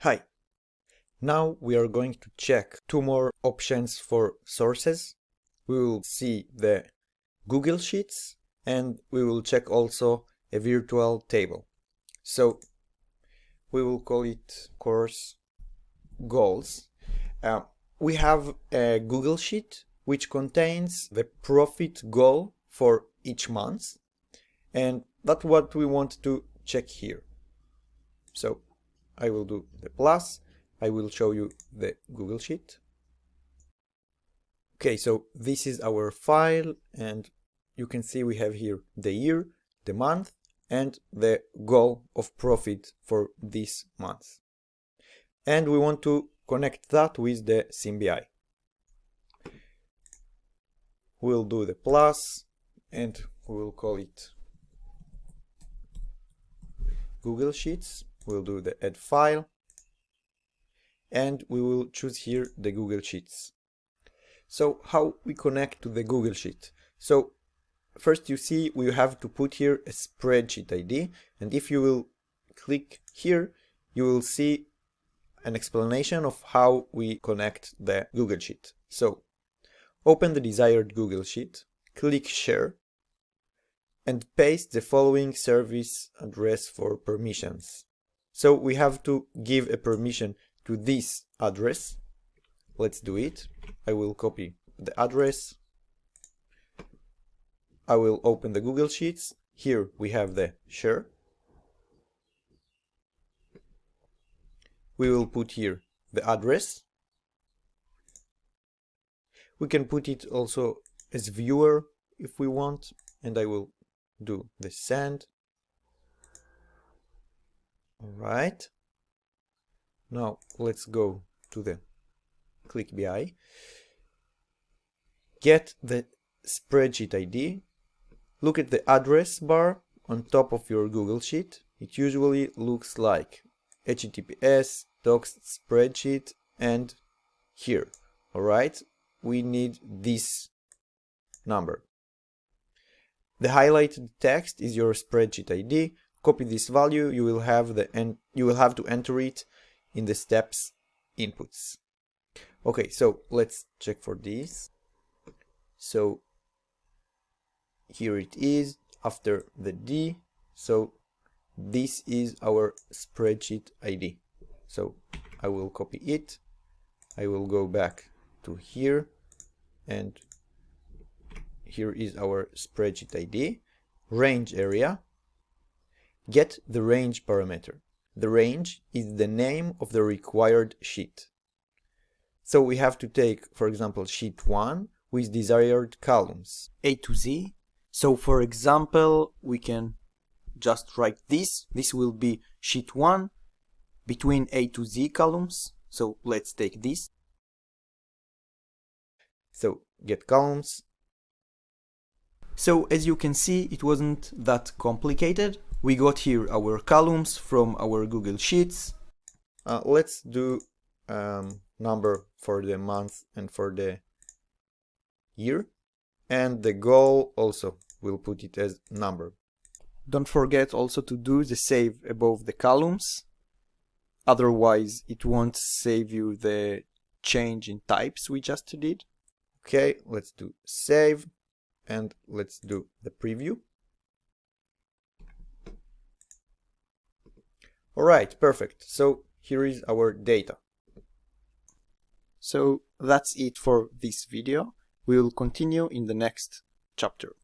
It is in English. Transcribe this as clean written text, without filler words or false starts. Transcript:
Hi! Now we are going to check two more options for sources. We will see the Google Sheets and we will check also a virtual table. So we will call it course goals. We have a Google Sheet which contains the profit goal for each month, and that's what we want to check here. So I will do the plus. I will show you the Google Sheet. Okay, so this is our file, and you can see we have here the year, the month, and the goal of profit for this month. And we want to connect that with the SymBI. We'll do the plus, and we will call it Google Sheets. We'll do the add file, and we will choose here the Google Sheets. So how we connect to the Google Sheet? So first you see we have to put here a spreadsheet ID, and if you will click here, you will see an explanation of how we connect the Google Sheet. So open the desired Google Sheet, click Share, and paste the following service address for permissions. So we have to give a permission to this address. Let's do it. I will copy the address. I will open the Google Sheets. Here we have the share. We will put here the address. We can put it also as viewer if we want, and I will do the send. Alright. Now let's go to the Click BI. Get the spreadsheet ID. Look at the address bar on top of your Google Sheet. It usually looks like HTTPS, docs spreadsheet, and here. Alright, we need this number. The highlighted text is your spreadsheet ID. Copy this value. You will have to enter it in the steps inputs. Okay, so let's check for this. So here it is after the D. So this is our spreadsheet ID. So I will copy it. I will go back to here, and here is our spreadsheet ID. Range area. Get the range parameter. The range is the name of the required sheet. So we have to take, for example, sheet 1 with desired columns A to Z. So for example, we can just write this. This will be sheet 1 between A to Z columns. So let's take this. So get columns. So as you can see, it wasn't that complicated. We got here our columns from our Google Sheets. Let's do number for the month and for the year. And the goal also, we'll put it as number. Don't forget also to do the save above the columns. Otherwise, it won't save you the change in types we just did. Okay, let's do save. And let's do the preview. Alright, perfect. So here is our data. So that's it for this video. We will continue in the next chapter.